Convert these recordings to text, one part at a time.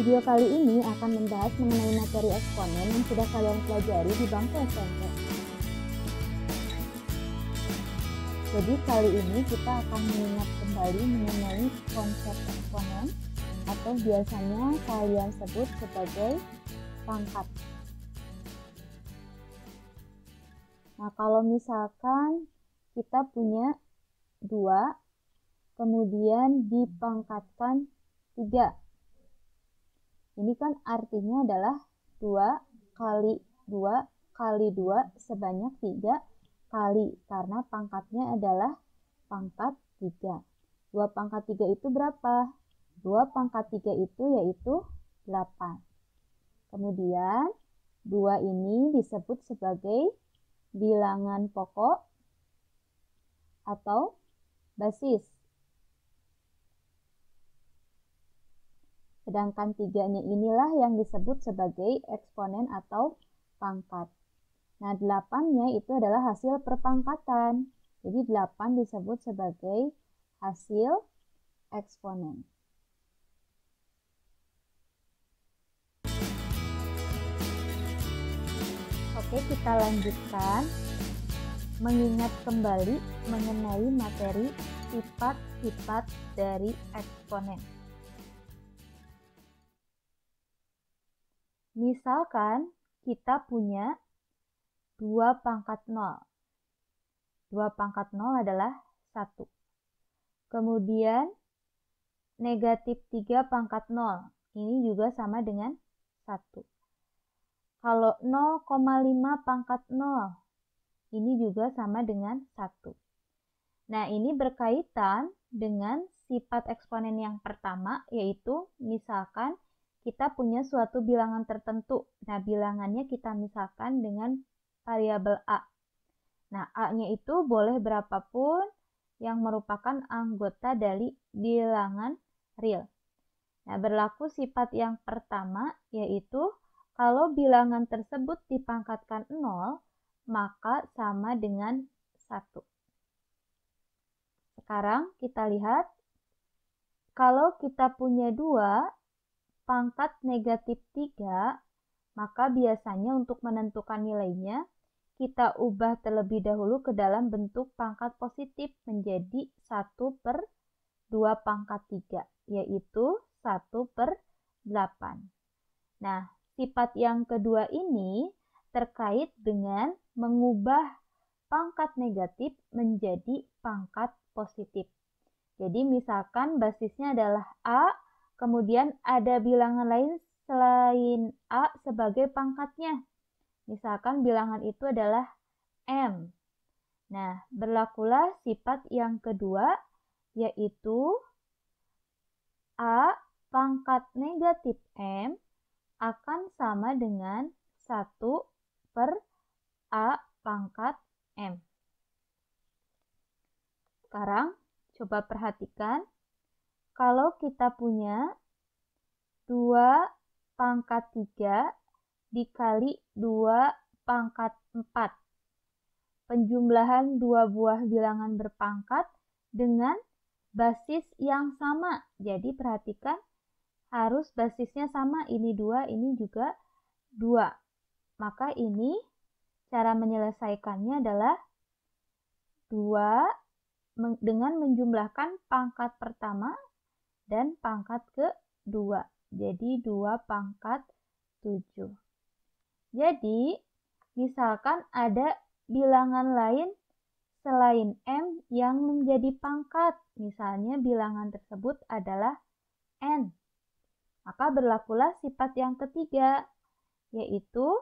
Video kali ini akan membahas mengenai materi eksponen yang sudah kalian pelajari di bangku SMP. Jadi kali ini kita akan mengingat kembali mengenai konsep eksponen atau biasanya kalian sebut sebagai pangkat. Nah, kalau misalkan kita punya 2, kemudian dipangkatkan 3. Ini kan artinya adalah 2 kali 2 kali 2 sebanyak 3 kali, karena pangkatnya adalah pangkat 3. 2 pangkat 3 itu berapa? 2 pangkat 3 itu yaitu 8. Kemudian 2 ini disebut sebagai bilangan pokok atau basis. Sedangkan 3-nya inilah yang disebut sebagai eksponen atau pangkat. Nah, 8-nya itu adalah hasil perpangkatan. Jadi 8 disebut sebagai hasil eksponen. Oke, kita lanjutkan mengingat kembali mengenai materi sifat-sifat dari eksponen. Misalkan kita punya 2 pangkat 0. 2 pangkat 0 adalah 1. Kemudian negatif 3 pangkat 0. Ini juga sama dengan 1. Kalau 0,5 pangkat 0. Ini juga sama dengan 1. Nah, ini berkaitan dengan sifat eksponen yang pertama, yaitu misalkan kita punya suatu bilangan tertentu. Nah, bilangannya kita misalkan dengan variabel A. Nah, A-nya itu boleh berapapun yang merupakan anggota dari bilangan real. Nah, berlaku sifat yang pertama, yaitu kalau bilangan tersebut dipangkatkan 0, maka sama dengan 1. Sekarang kita lihat, kalau kita punya 2 pangkat negatif 3, maka biasanya untuk menentukan nilainya, kita ubah terlebih dahulu ke dalam bentuk pangkat positif menjadi 1/2 pangkat 3, yaitu 1/8. Nah, sifat yang kedua ini terkait dengan mengubah pangkat negatif menjadi pangkat positif. Jadi misalkan basisnya adalah A, kemudian ada bilangan lain selain A sebagai pangkatnya. Misalkan bilangan itu adalah M. Nah, berlakulah sifat yang kedua, yaitu A pangkat negatif M akan sama dengan 1/A pangkat M. Sekarang, coba perhatikan. Kalau kita punya 2 pangkat 3 dikali 2 pangkat 4. Penjumlahan 2 buah bilangan berpangkat dengan basis yang sama. Jadi perhatikan, harus basisnya sama. Ini 2, ini juga 2. Maka ini cara menyelesaikannya adalah 2 dengan menjumlahkan pangkat pertama dan pangkat kedua. Jadi 2 pangkat 7. Jadi, misalkan ada bilangan lain selain M yang menjadi pangkat. Misalnya bilangan tersebut adalah N. Maka berlakulah sifat yang ketiga, yaitu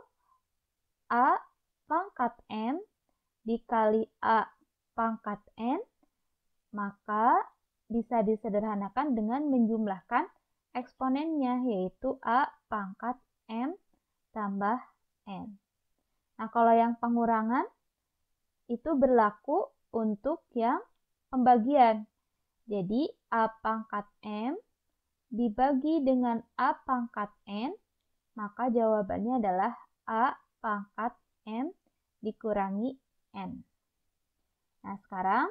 A pangkat M dikali A pangkat N, maka bisa disederhanakan dengan menjumlahkan eksponennya, yaitu A pangkat M tambah N. Nah, kalau yang pengurangan itu berlaku untuk yang pembagian. Jadi, A pangkat M dibagi dengan A pangkat N, maka jawabannya adalah A pangkat M dikurangi N. Nah, sekarang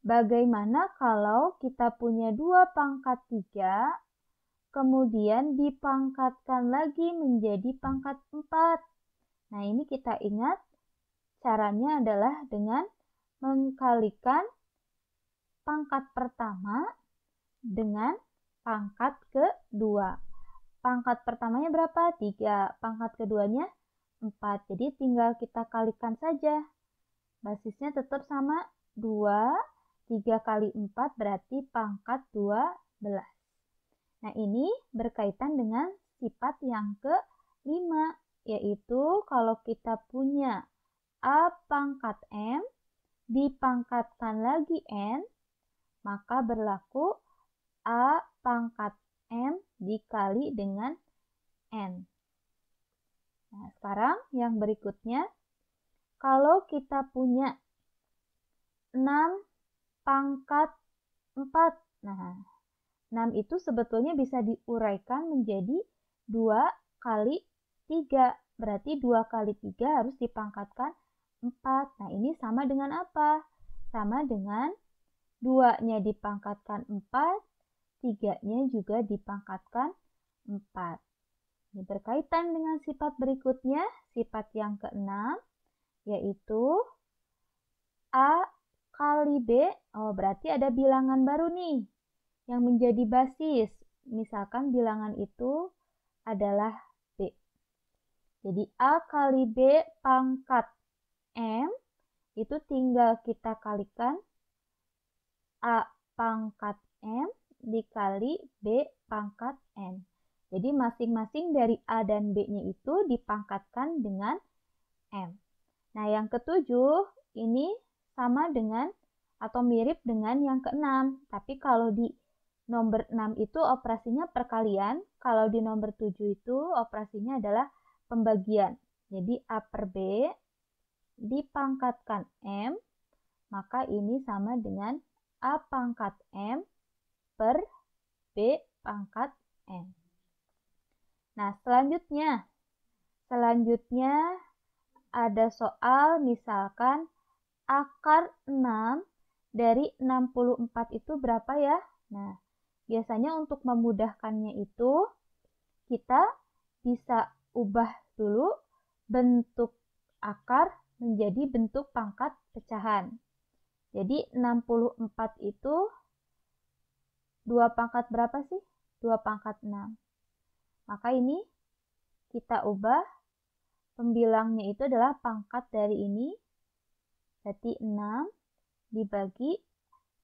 bagaimana kalau kita punya 2 pangkat 3, kemudian dipangkatkan lagi menjadi pangkat 4. Nah, ini kita ingat caranya adalah dengan mengkalikan pangkat pertama dengan pangkat kedua. Pangkat pertamanya berapa? 3. Pangkat keduanya 4. Jadi tinggal kita kalikan saja. Basisnya tetap sama 2. 3 kali 4 berarti pangkat 12. Nah, ini berkaitan dengan sifat yang kelima, yaitu kalau kita punya A pangkat M dipangkatkan lagi N, maka berlaku A pangkat M dikali dengan N. Nah, sekarang yang berikutnya, kalau kita punya 6 pangkat 4, nah 6 itu sebetulnya bisa diuraikan menjadi 2 kali 3. Berarti 2 kali 3 harus dipangkatkan 4. Nah, ini sama dengan apa? Sama dengan 2-nya dipangkatkan 4, 3-nya juga dipangkatkan 4. Ini berkaitan dengan sifat berikutnya, sifat yang ke-6, yaitu A kali B. Oh, berarti ada bilangan baru nih yang menjadi basis. Misalkan bilangan itu adalah B. Jadi A kali B pangkat M itu tinggal kita kalikan A pangkat M dikali B pangkat N. Jadi masing-masing dari A dan B-nya itu dipangkatkan dengan M. Nah, yang ketujuh ini sama dengan atau mirip dengan yang ke-6. Tapi kalau di nomor 6 itu operasinya perkalian, kalau di nomor 7 itu operasinya adalah pembagian. Jadi A per B dipangkatkan M, maka ini sama dengan A pangkat M per B pangkat N. Nah, selanjutnya ada soal misalkan akar 6 dari 64 itu berapa ya? Nah, biasanya untuk memudahkannya itu kita bisa ubah dulu bentuk akar menjadi bentuk pangkat pecahan. Jadi 64 itu 2 pangkat berapa sih? 2 pangkat 6. Maka ini kita ubah pembilangnya itu adalah pangkat dari ini. Berarti 6 dibagi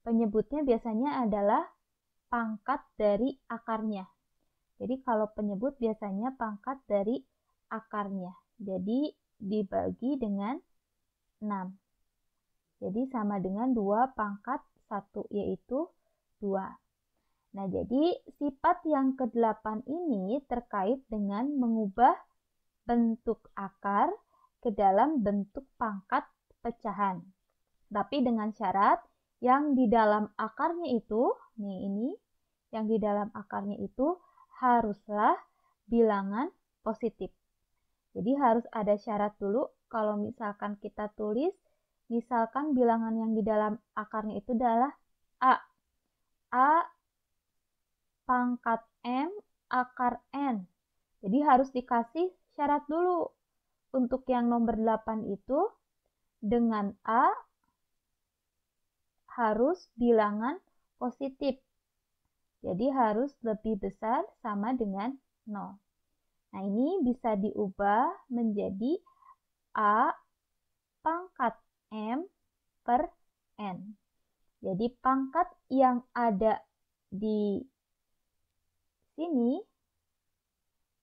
penyebutnya biasanya adalah pangkat dari akarnya. Jadi kalau penyebut biasanya pangkat dari akarnya. Jadi dibagi dengan 6. Jadi sama dengan 2 pangkat 1, yaitu 2. Nah, jadi sifat yang ke-8 ini terkait dengan mengubah bentuk akar ke dalam bentuk pangkat pecahan. Tapi dengan syarat yang di dalam akarnya itu, nih ini, yang di dalam akarnya itu haruslah bilangan positif. Jadi harus ada syarat dulu kalau misalkan kita tulis, misalkan bilangan yang di dalam akarnya itu adalah A. A pangkat M akar N. Jadi harus dikasih syarat dulu. Untuk yang nomor 8 itu dengan A harus bilangan positif. Jadi harus lebih besar sama dengan 0. Nah, ini bisa diubah menjadi A pangkat M per N. Jadi pangkat yang ada di sini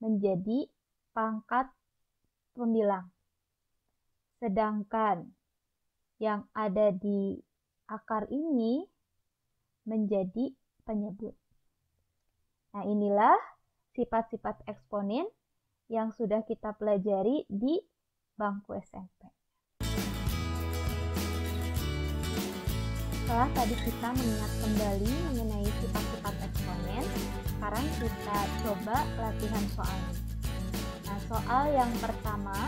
menjadi pangkat pembilang. Sedangkan yang ada di akar ini menjadi penyebut. Nah, inilah sifat-sifat eksponen yang sudah kita pelajari di bangku SMP. Setelah tadi kita mengingat kembali mengenai sifat-sifat eksponen, sekarang kita coba latihan soalnya. Nah, soal yang pertama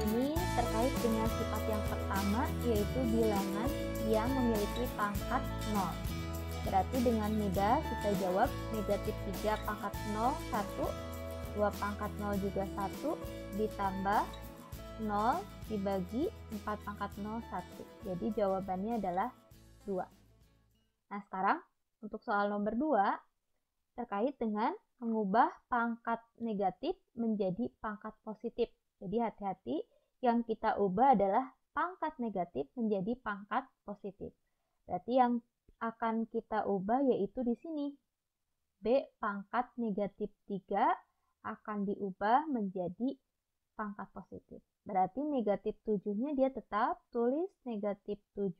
ini terkait dengan sifat yang pertama, yaitu bilangan yang memiliki pangkat 0. Berarti dengan mudah kita jawab negatif 3 pangkat 0, 1. 2 pangkat 0 juga 1. Ditambah 0 dibagi 4 pangkat 0, 1. Jadi jawabannya adalah 2. Nah, sekarang untuk soal nomor 2 terkait dengan mengubah pangkat negatif menjadi pangkat positif. Jadi hati-hati, yang kita ubah adalah pangkat negatif menjadi pangkat positif. Berarti yang akan kita ubah yaitu di sini. B pangkat negatif 3 akan diubah menjadi pangkat positif. Berarti negatif 7-nya dia tetap tulis negatif 7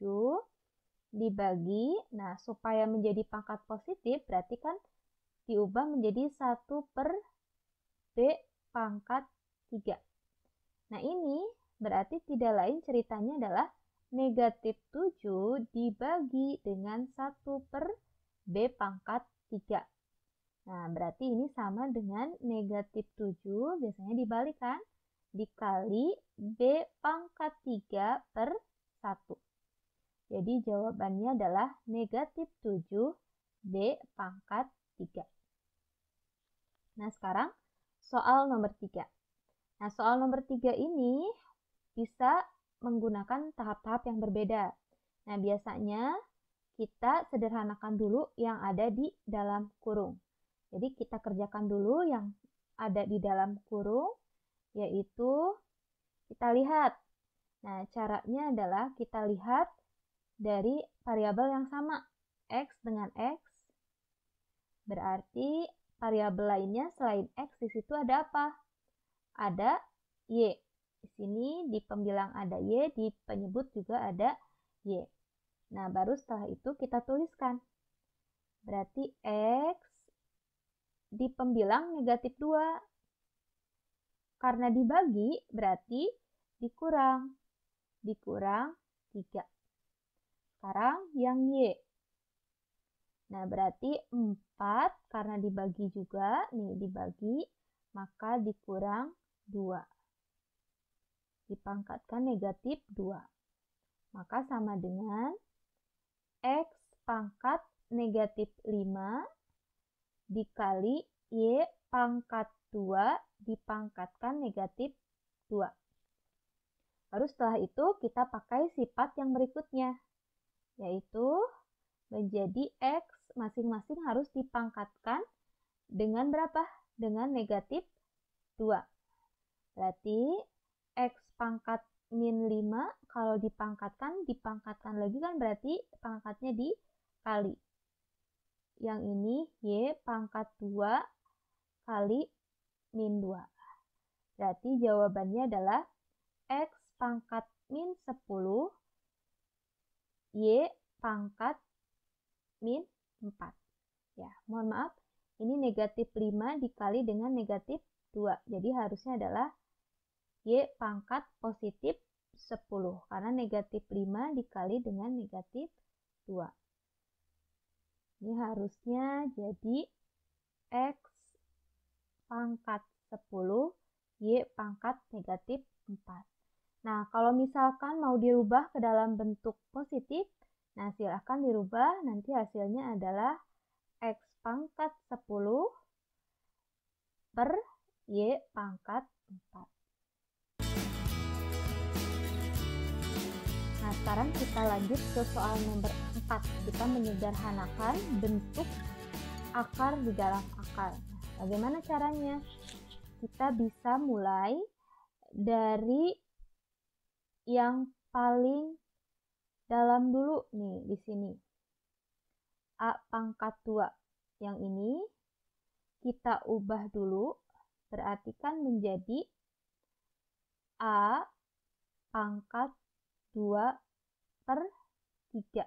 dibagi. Nah, supaya menjadi pangkat positif berarti kan diubah menjadi 1 per B pangkat 3. Nah, ini berarti tidak lain ceritanya adalah negatif 7 dibagi dengan 1 per B pangkat 3. Nah, berarti ini sama dengan negatif 7, biasanya dibalik kan? Dikali B pangkat 3 per 1. Jadi jawabannya adalah negatif 7 B pangkat 3. Nah, sekarang soal nomor 3. Nah, soal nomor 3 ini bisa menggunakan tahap-tahap yang berbeda. Nah, biasanya kita sederhanakan dulu yang ada di dalam kurung. Jadi kita kerjakan dulu yang ada di dalam kurung, yaitu kita lihat. Nah, caranya adalah kita lihat dari variabel yang sama, X dengan X. Berarti variabel lainnya selain X di situ ada apa? Ada Y. Di sini di pembilang ada Y, di penyebut juga ada Y. Nah, baru setelah itu kita tuliskan. Berarti X di pembilang negatif 2. Karena dibagi, berarti dikurang. Dikurang 3. Sekarang yang Y. Nah, berarti 4 karena dibagi juga, nih dibagi, maka dikurang 2. Dipangkatkan negatif 2. Maka sama dengan X pangkat negatif 5 dikali Y pangkat 2 dipangkatkan negatif 2. Baru setelah itu kita pakai sifat yang berikutnya, yaitu menjadi X masing-masing harus dipangkatkan dengan berapa? Dengan negatif 2. Berarti X pangkat min 5 kalau dipangkatkan lagi kan berarti pangkatnya dikali. Yang ini Y pangkat 2 kali min 2. Berarti jawabannya adalah X pangkat min 10 Y pangkat min 4. Ya, mohon maaf, ini negatif 5 dikali dengan negatif 2. Jadi harusnya adalah Y pangkat positif 10. Karena negatif 5 dikali dengan negatif 2. Ini harusnya jadi X pangkat 10 Y pangkat negatif 4. Nah, kalau misalkan mau dirubah ke dalam bentuk positif, nah silahkan dirubah, nanti hasilnya adalah X pangkat 10 per Y pangkat 4. Nah, sekarang kita lanjut ke soal nomor 4. Kita menyederhanakan bentuk akar di dalam akar. Bagaimana caranya? Kita bisa mulai dari yang paling dalam dulu nih di sini. A pangkat 2. Yang ini kita ubah dulu, berarti kan menjadi A pangkat 2 per 3.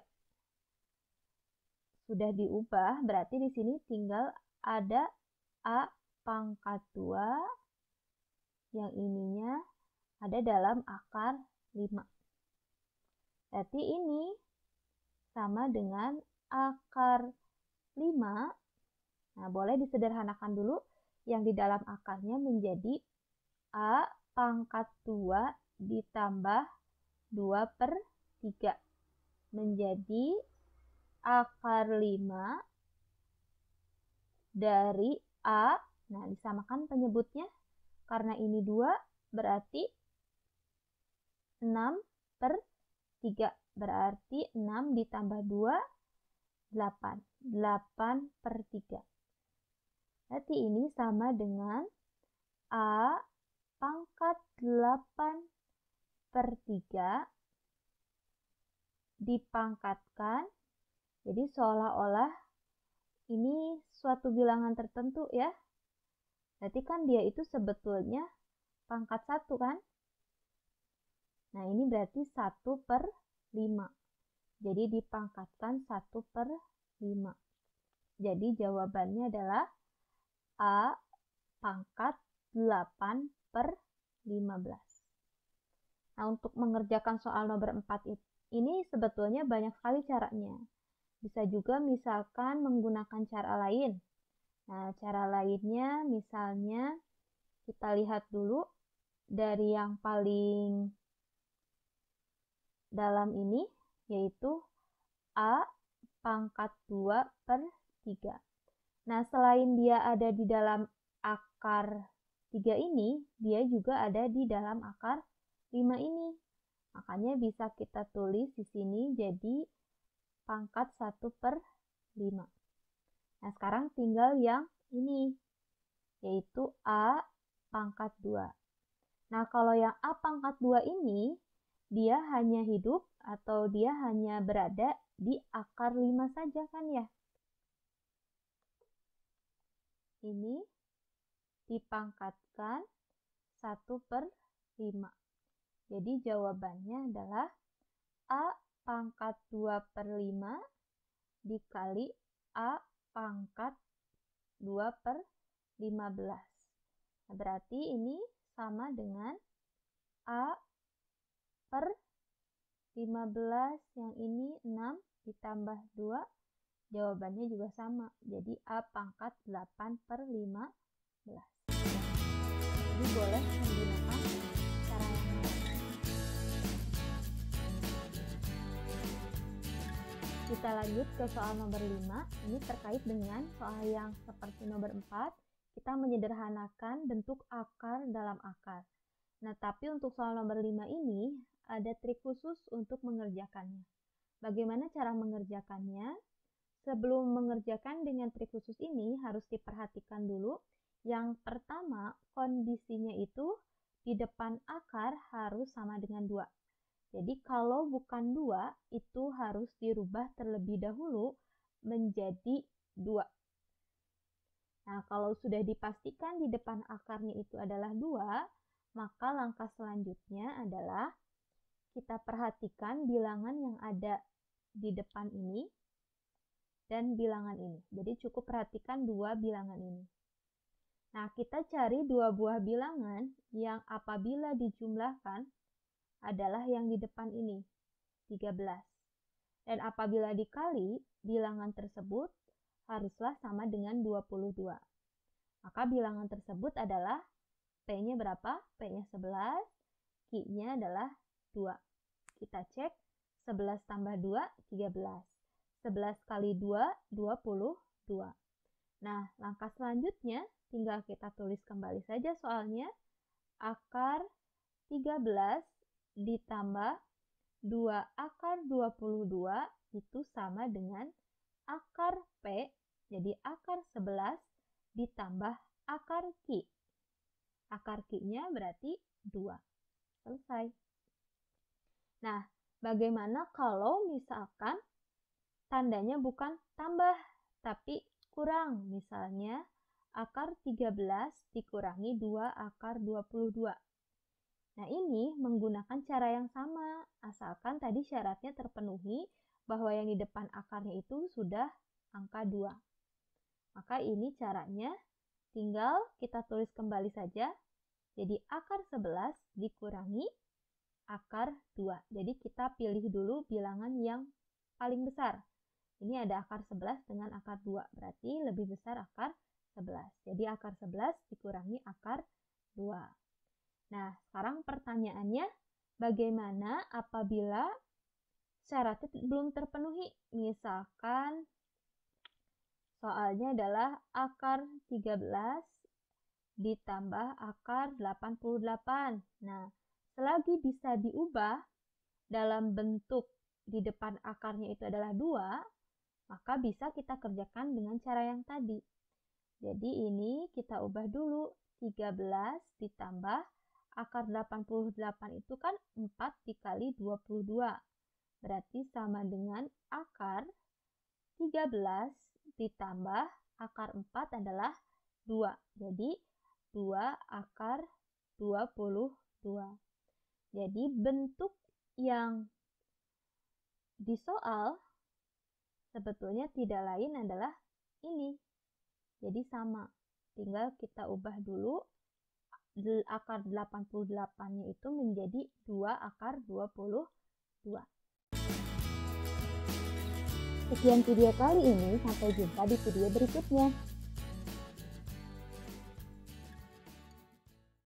Sudah diubah, berarti di sini tinggal ada A pangkat 2 yang ininya ada dalam akar 5. Berarti ini sama dengan akar 5. Nah, boleh disederhanakan dulu yang di dalam akarnya menjadi A pangkat 2 ditambah 2 per 3 menjadi akar 5 dari A. Nah, disamakan penyebutnya. Karena ini 2, berarti 6/3. Berarti 6 ditambah 2, 8. 8/3. Berarti ini sama dengan A pangkat 8/3 dipangkatkan. Jadi seolah-olah ini suatu bilangan tertentu ya. Berarti kan dia itu sebetulnya pangkat 1 kan? Nah ini berarti 1/5. Jadi dipangkatkan 1/5. Jadi jawabannya adalah A pangkat 8/15. Nah untuk mengerjakan soal nomor 4 ini sebetulnya banyak sekali caranya. Bisa juga misalkan menggunakan cara lain. Nah, cara lainnya misalnya kita lihat dulu dari yang paling dalam ini, yaitu A pangkat 2/3. Nah, selain dia ada di dalam akar 3 ini, dia juga ada di dalam akar 5 ini. Makanya bisa kita tulis di sini jadi pangkat 1/5. Nah, sekarang tinggal yang ini, yaitu A pangkat 2. Nah, kalau yang A pangkat 2 ini, dia hanya hidup atau dia hanya berada di akar 5 saja kan ya? Ini dipangkatkan 1/5. Jadi jawabannya adalah A pangkat 2/5 dikali A pangkat 2/15. Nah, berarti ini sama dengan A per 15, yang ini 6 ditambah 2, jawabannya juga sama. Jadi A pangkat 8/15. Jadi boleh menggunakan cara yang lain. Kita lanjut ke soal nomor 5. Ini terkait dengan soal yang seperti nomor 4. Kita menyederhanakan bentuk akar dalam akar. Nah, tapi untuk soal nomor 5 ini ada trik khusus untuk mengerjakannya. Bagaimana cara mengerjakannya? Sebelum mengerjakan dengan trik khusus ini harus diperhatikan dulu. Yang pertama, kondisinya itu di depan akar harus sama dengan 2. Jadi kalau bukan 2, itu harus dirubah terlebih dahulu menjadi 2. Nah, kalau sudah dipastikan di depan akarnya itu adalah 2, maka langkah selanjutnya adalah kita perhatikan bilangan yang ada di depan ini dan bilangan ini. Jadi cukup perhatikan 2 bilangan ini. Nah, kita cari 2 buah bilangan yang apabila dijumlahkan adalah yang di depan ini, 13. Dan apabila dikali, bilangan tersebut haruslah sama dengan 22. Maka bilangan tersebut adalah P-nya berapa? P-nya 11, Q-nya adalah 2. Kita cek 11 tambah 2, 13. 11 kali 2, 22. Nah, langkah selanjutnya tinggal kita tulis kembali saja soalnya. Akar 13 ditambah 2 akar 22 itu sama dengan akar P, jadi akar 11 ditambah akar Q. Akar Q-nya berarti 2. Selesai. Nah, bagaimana kalau misalkan tandanya bukan tambah, tapi kurang? Misalnya, akar 13 dikurangi 2 akar 22. Nah, ini menggunakan cara yang sama, asalkan tadi syaratnya terpenuhi bahwa yang di depan akarnya itu sudah angka 2. Maka ini caranya, tinggal kita tulis kembali saja. Jadi akar 11 dikurangi akar 2. Jadi kita pilih dulu bilangan yang paling besar. Ini ada akar 11 dengan akar 2, berarti lebih besar akar 11. Jadi akar 11 dikurangi akar 2. Nah, sekarang pertanyaannya, bagaimana apabila syaratnya belum terpenuhi. Misalkan soalnya adalah akar 13 ditambah akar 88. Nah, selagi bisa diubah dalam bentuk di depan akarnya itu adalah 2, maka bisa kita kerjakan dengan cara yang tadi. Jadi ini kita ubah dulu. 13 ditambah akar 88 itu kan 4 dikali 22. Berarti sama dengan akar 13 ditambah akar 4 adalah 2. Jadi 2 akar 22. Jadi bentuk yang di soal sebetulnya tidak lain adalah ini. Jadi sama. Tinggal kita ubah dulu akar 88-nya itu menjadi 2 akar 22. Sekian video kali ini, sampai jumpa di video berikutnya.